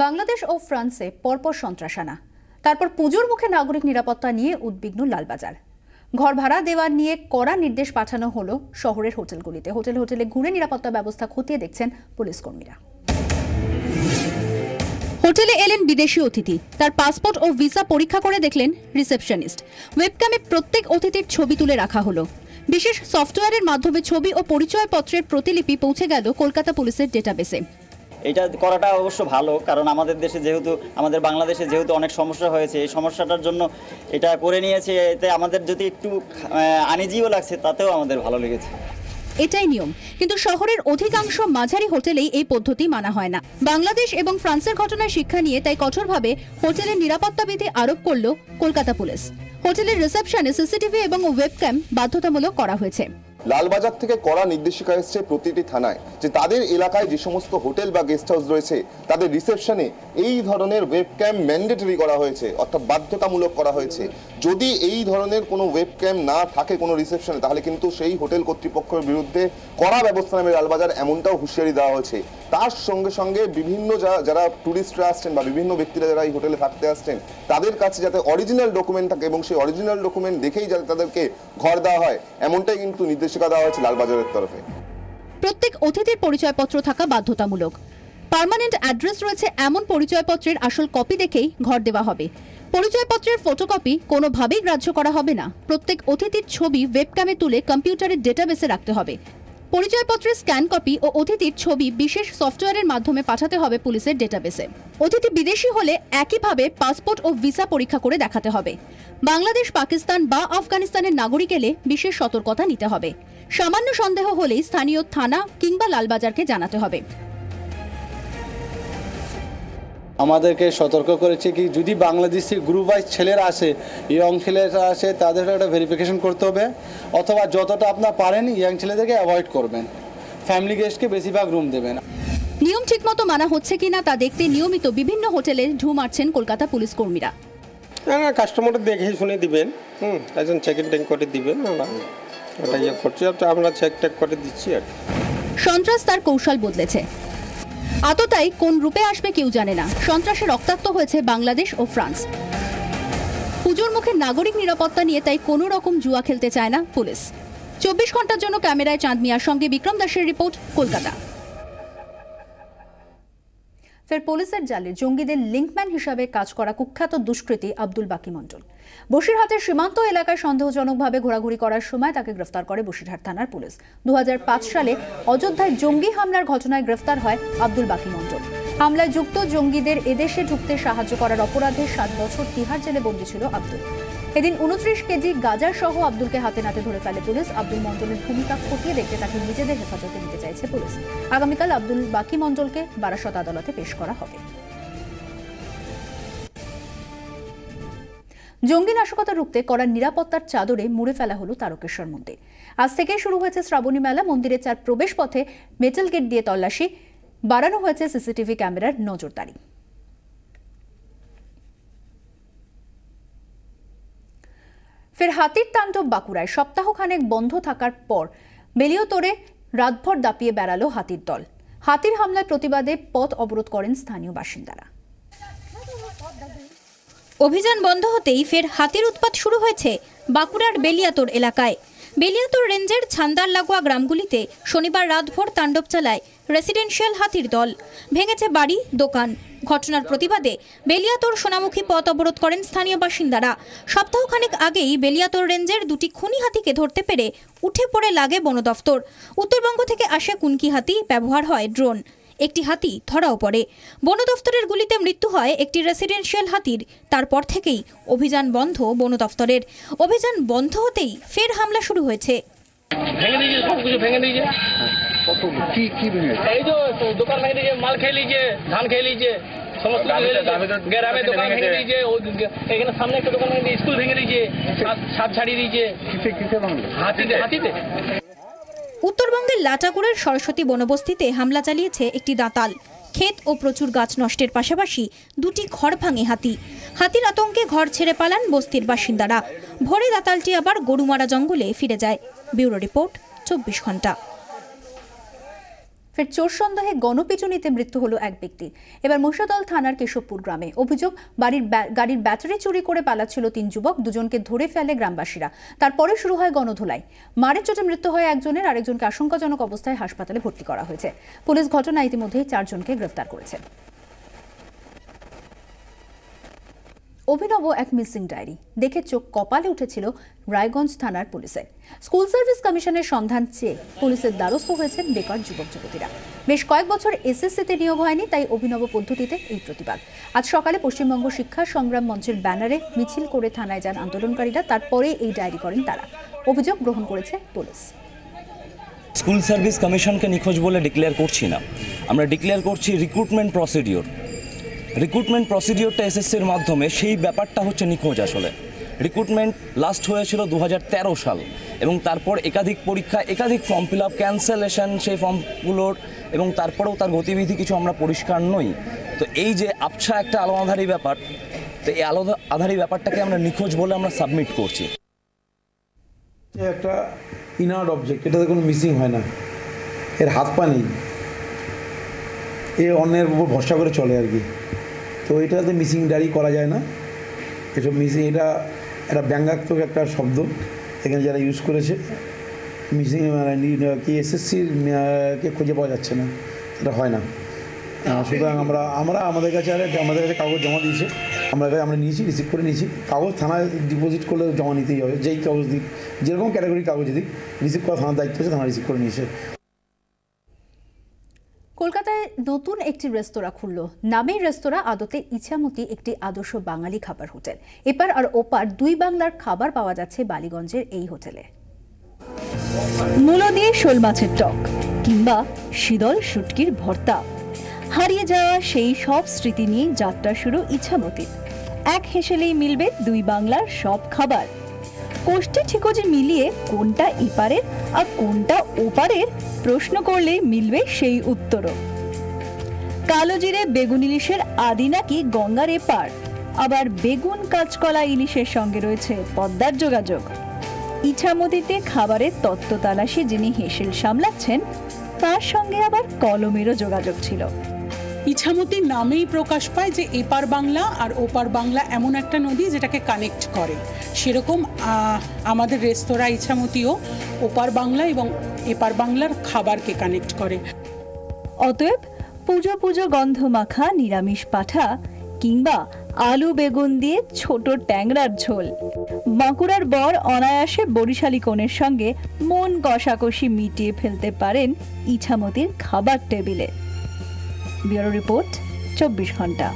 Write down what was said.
বাংলাদেশ ও ফ্রান্সে পরপর সন্ত্রাসানা, তারপর পুজোর মুখে নাগরিক নিরাপত্তা নিয়ে উদ্বিগ্ন লালবাজার। ঘর ভাড়া দেওয়ার নিয়ে কড়া নির্দেশ পাঠানো হলো শহরের হোটেলগুলিতে। হোটেলে ঘুরে নিরাপত্তা ব্যবস্থা খতিয়ে দেখছেন পুলিশ কর্মীরা। হোটেলে এলেন বিদেশি অতিথি, তার পাসপোর্ট ও ভিসা পরীক্ষা করে দেখলেন রিসেপশনিস্ট। ওয়েবক্যামে প্রত্যেক অতিথির ছবি তুলে রাখা হলো। বিশেষ সফটওয়্যারের মাধ্যমে ছবি ও পরিচয়পত্রের প্রতিলিপি পৌঁছে গেল কলকাতা পুলিশের ডেটাবেসে। এটা করাটা অবশ্য ভালো, কারণ আমাদের দেশে যেহেতু আমাদের বাংলাদেশে যেহেতু অনেক সমস্যা হয়েছে, এই সমস্যাটার জন্য এটা করে নিয়েছে। এতে আমাদের যদি একটু আনইজিও লাগছে, তাতেও আমাদের ভালো লেগেছে। এটাই নিয়ম, কিন্তু শহরের অধিকাংশ মাঝারি হোটেলেই এই পদ্ধতি মানা হয় না। বাংলাদেশ এবং ফ্রান্সের ঘটনায় শিক্ষা নিয়ে তাই কঠোরভাবে হোটেলের নিরাপত্তা বিধি আরোপ করল কলকাতা পুলিশ। হোটেলের রিসেপশনে সিসিটিভি এবং ওয়েবক্যাম বাধ্যতামূলক করা হয়েছে। লালবাজার থেকে কড়া নির্দেশিকা এসছে প্রতিটি থানায় যে তাদের এলাকায় যে সমস্ত হোটেল বা গেস্ট হাউস রয়েছে তাদের রিসেপশনে এই ধরনের ওয়েবক্যাম ম্যান্ডেটরি করা হয়েছে, অর্থাৎ বাধ্যতামূলক করা হয়েছে। যদি এই ধরনের কোনো ওয়েবক্যাম না থাকে কোনো রিসেপশনে, তাহলে কিন্তু সেই হোটেল কর্তৃপক্ষের বিরুদ্ধে কড়া ব্যবস্থা নেবে লালবাজার, এমনটাও হুঁশিয়ারি দেওয়া হয়েছে। তার সঙ্গে সঙ্গে বিভিন্ন যারা টুরিস্টরা আসছেন বা বিভিন্ন ব্যক্তিরা যারা এই হোটেলে থাকতে আসছেন, তাদের কাছে যাতে অরিজিনাল ডকুমেন্ট থাকে এবং সেই অরিজিনাল ডকুমেন্ট দেখেই যাতে তাদেরকে ঘর দেওয়া হয়, এমনটাই কিন্তু নির্দেশিকা দেওয়া হয়েছে লালবাজারের তরফে। প্রত্যেক অতিথির পরিচয়পত্র থাকা বাধ্যতামূলক। পার্মানেন্ট অ্যাড্রেস রয়েছে এমন পরিচয়পত্রের আসল কপি দেখেই ঘর দেওয়া হবে। পরিচয়পত্রের ফটোকপি কোনোভাবেই গ্রাহ্য করা হবে না। প্রত্যেক অতিথির ছবি ওয়েবক্যামে তুলে কম্পিউটারের ডেটাবেসে রাখতে হবে। পরিচয়পত্রের স্ক্যান কপি ও অতিথির ছবি বিশেষ সফটওয়্যারের মাধ্যমে পাঠাতে হবে পুলিশের ডেটাবেসে। অতিথি বিদেশি হলে একইভাবে পাসপোর্ট ও ভিসা পরীক্ষা করে দেখাতে হবে। বাংলাদেশ, পাকিস্তান বা আফগানিস্তানের নাগরিক এলে বিশেষ সতর্কতা নিতে হবে। সামান্য সন্দেহ হলেই স্থানীয় থানা কিংবা লালবাজারকে জানাতে হবে। আমাদেরকে সতর্ক করেছে কি যদি বাংলাদেশি গ্রুপ ওয়াইজ ছেলেরা আসে, ইয়ং ছেলেরা আসে, তাদের একটা ভেরিফিকেশন করতে হবে, অথবা যতটা আপনার পারেন ইয়ং ছেলেদেরকে অ্যাভয়েড করবেন। ফ্যামিলি গেস্টকে বেশিরভাগ রুম দেবেন। নিয়ম ঠিকমতো মানা হচ্ছে কিনা তা দেখতে নিয়মিত বিভিন্ন হোটেলে ঢু মারছেন কলকাতা পুলিশ কর্মীরা। না, কাস্টমার দেখে শুনে দিবেন, একজন চেক ইন করে দিবেন, ওটা ইয়ে করছি, আমরা চেক টেক করে দিচ্ছি। আর সন্ত্রাস তার কৌশল বদলেছে, আততাই কোন রূপে আসবে কেউ জানে না। সন্ত্রাসে রক্তাক্ত হয়েছে বাংলাদেশ ও ফ্রান্স। পুজোর মুখে নাগরিক নিরাপত্তা নিয়ে তাই কোনো রকম জুয়া খেলতে চায় না পুলিশ। 24 ঘন্টার জন্য ক্যামেরায় চাঁদ মিয়ার সঙ্গে বিক্রম দাসের রিপোর্ট, কলকাতা। ফের পুলিশের জালে জঙ্গিদের লিঙ্কম্যান হিসাবে কাজ করা কুখ্যাত দুষ্কৃতী আব্দুল বাকি মণ্ডল। বসিরহাটের সীমান্ত এলাকায় সন্দেহজনকভাবে ঘোরাঘুরি করার সময় তাকে গ্রেফতার করে বসিরহাট থানার পুলিশ। 2005 সালে অযোধ্যায় জঙ্গি হামলার ঘটনায় গ্রেফতার হয় আব্দুল বাকি মণ্ডল। হামলায় যুক্ত জঙ্গিদের এদেশে ঢুকতে সাহায্য করার অপরাধে 7 বছর তিহার জেলে বন্দী ছিল আব্দুল। এদিন 29 কেজি গাঁজা সহ আব্দুলকে হাতে নাতে ধরে ফেলে পুলিশ। আব্দুল মণ্ডলের ভূমিকা খতিয়ে দেখতে তাকে নিজেদের হেফাজতে নিতে চাইছে পুলিশ। আগামীকাল আব্দুল বাকি মণ্ডলকে বারাসত আদালতে পেশ করা হবে। জঙ্গি নাশকতা রুখতে কড়া নিরাপত্তার চাদরে মুড়ে ফেলা হলো তারকেশ্বর মন্দির। আজ থেকে শুরু হয়েছে শ্রাবণী মেলা। মন্দিরের 4 প্রবেশ পথে মেটাল গেট দিয়ে তল্লাশি, বাড়ানো হয়েছে সিসিটিভি ক্যামেরার নজরদারি। ফের হাতির তাণ্ডব বাঁকুড়ায়। সপ্তাহখানেক বন্ধ থাকার পর বেলিয়াতোড়ে রাতভর দাপিয়ে বেড়ালো হাতির দল। হাতির হামলার প্রতিবাদে পথ অবরোধ করেন স্থানীয় বাসিন্দারা। অভিযান বন্ধ হতেই ফের হাতির উৎপাত শুরু হয়েছে বাঁকুড়ার বেলিয়াতোড় এলাকায়। বেলিয়াতোড় রেঞ্জের ছান্দার লাগোয়া গ্রামগুলিতে শনিবার রাতভর তাণ্ডব চালায় রেসিডেন্সিয়াল হাতির দল। ভেঙেছে বাড়ি, দোকান। ঘটনার প্রতিবাদে বেলিয়াতোড় সোনামুখী পথ অবরোধ করেন স্থানীয় বাসিন্দারা। সপ্তাহখানেক আগেই বেলিয়াতোড় রেঞ্জের 2টি খুনি হাতিকে ধরতে পেরে উঠে পড়ে লাগে বন দফতর। উত্তরবঙ্গ থেকে আসে কুনকি হাতি, ব্যবহার হয় ড্রোন। একটি হাতি ধরাও পড়ে। বন দফতরের গুলিতে মৃত্যু হয় একটি রেসিডেন্সিয়াল হাতির। তারপর থেকেই অভিযান বন্ধ বন দফতরের। অভিযান বন্ধ হতেই ফের হামলা শুরু হয়েছে। দোকান ভেঙে দিয়েছে, মাল খেয়ে লিজিয়ে, ধান খেয়ে লিজিয়ে, সমস্ত গ্রামে দোকান ভেঙে দিয়েছে। এখানে সামনে একটা দোকান ভেঙে দিয়ে স্কুল ভেঙে দিয়েছে, সাপ ছাড়িয়ে দিয়েছে। হাতিতে। উত্তরবঙ্গের লাটাগুড়ের সরস্বতী বনবস্তিতে হামলা চালিয়েছে একটি দাঁতাল। ক্ষেত ও প্রচুর গাছ নষ্টের পাশাপাশি 2টি ঘর ভাঙে হাতি। হাতির আতঙ্কে ঘর ছেড়ে পালান বস্তির বাসিন্দারা। ভোরে দাঁতালটি আবার গরুমারা জঙ্গলে ফিরে যায়। ব্যুরো রিপোর্ট, 24 ঘন্টা। ফের চোর সন্দেহে গণপিটুনিতে মৃত্যু হলো এক ব্যক্তির। এবার মহিষাদল থানার কেশবপুর গ্রামে। অভিযোগ, গাড়ির ব্যাটারি চুরি করে পালাচ্ছিল 3 যুবক। দুজনকে ধরে ফেলে গ্রামবাসীরা। তারপরে শুরু হয় গণধোলাই। মারের চোটে মৃত্যু হয় একজনের, আরেকজনকে আশঙ্কাজনক অবস্থায় হাসপাতালে ভর্তি করা হয়েছে। পুলিশ ঘটনায় ইতিমধ্যেই 4 জনকে গ্রেফতার করেছে। অভিনব এক মিসিং ডায়েরি দেখে চোখ কপালে উঠেছিল রায়গঞ্জ থানার পুলিশের। স্কুল সার্ভিস কমিশনের সন্ধান চেয়ে পুলিশের দ্বারস্থ হয়েছেন বেকার যুবক যুবতীরা। বেশ কয়েক বছর এসএসসিতে নিয়োগ হয়নি, তাই অভিনব পদ্ধতিতে এই প্রতিবাদ। আজ সকালে পশ্চিমবঙ্গ শিক্ষা সংগ্রাম মঞ্চের ব্যানারে মিছিল করে থানায় যান আন্দোলনকারীরা। তারপরে এই ডায়েরি করেন তারা। অভিযোগ গ্রহণ করেছে পুলিশ। স্কুল সার্ভিস কমিশনকে নিখোঁজ বলে ডিক্লেয়ার করছি না, আমরা ডিক্লেয়ার করছি রিক্রুটমেন্ট প্রসিডিওর। রিক্রুটমেন্ট প্রসিডিওরটা এসএসসির মাধ্যমে, সেই ব্যাপারটা হচ্ছে নিখোঁজ। আসলে রিক্রুটমেন্ট লাস্ট হয়েছিল 2013 সাল, এবং তারপর একাধিক পরীক্ষা, একাধিক ফর্ম ফিল আপ, ক্যান্সেলেশন সেই ফর্মগুলোর, এবং তারপরেও তার গতিবিধি কিছু আমরা পরিষ্কার নই। তো এই যে আবছা একটা আলো আধারি ব্যাপার, তো এই আলো আধারি ব্যাপারটাকে আমরা নিখোঁজ বলে আমরা সাবমিট করছি। একটা ইনার্ট অবজেক্ট, এটাতে কোনো মিসিং হয় না, এর হাত পা নেই, এ অন্যের উপর ভরসা করে চলে আর কি। তো এটাতে মিসিং ডায়েরি করা যায় না। এসব মিসিং, এটা একটা ব্যঙ্গাত্মক একটা শব্দ এখানে যারা ইউজ করেছে। মিসিং মানে কি এসএসসির কে খুঁজে পাওয়া যাচ্ছে না, এটা হয় না। সুতরাং আমরা আমাদের কাছে কাগজ জমা দিয়েছে, আমরা নিয়েছি, রিসিভ করে নিয়েছি। কাগজ থানায় ডিপোজিট করলে জমা নিতেই হবে, যেই কাগজ দিক, যেরকম ক্যাটাগরি কাগজ দিক, রিসিভ করা থানার দায়িত্ব আছে, থানা রিসিভ করে নিয়েছে। কলকাতায় নতুন একটি রেস্তোরাঁ খুলল। নামেই রেস্তোরাঁ, আদতে ইছামতি একটি আদর্শ বাঙালি খাবার হোটেল। এপার আর ওপার 2 বাংলার খাবার পাওয়া যাচ্ছে বালিগঞ্জের এই হোটেলে। মূলো দিয়ে শোল মাছের টক কিংবা শীতল শুটকির ভর্তা, হারিয়ে যাওয়া সেই সব স্মৃতি নিয়ে যাত্রা শুরু ইছামতির। এক হেসেলেই মিলবে 2 বাংলার সব খাবার। কোষ্ঠী ঠিকোজি মিলিয়ে কোনটা এপারের আর কোনটা ওপারের প্রশ্ন করলে মিলবে সেই উত্তরও। কালো জিরে বেগুন ইলিশের আদি নাকি গঙ্গার এপার, আবার বেগুন কাঁচকলা ইলিশের সঙ্গে রয়েছে পদ্মার যোগাযোগ। ইছামতিতে খাবারের তত্ত্ব তালাশি যিনি হেসেল সামলাচ্ছেন, তার সঙ্গে আবার কলমেরও যোগাযোগ ছিল। ইছামতি নামেই প্রকাশ পায় যে এপার বাংলা আর ওপার বাংলা এমন একটা নদী যেটাকে কানেক্ট করে। সেরকম আমাদের রেস্তোরাঁ ইছামতিও ওপার বাংলা এবং এপার বাংলার খাবারকে কানেক্ট করে। অতএব পুজো পুজো গন্ধ মাখা নিরামিষ পাঠা কিংবা আলু বেগুন দিয়ে ছোট ট্যাংরার ঝোল, বাঁকুড়ার বর অনায়াসে বরিশালী কনের সঙ্গে মন কষাকষি মিটিয়ে ফেলতে পারেন ইছামতির খাবার টেবিলে। ব্যুরো রিপোর্ট, 24 ঘন্টা।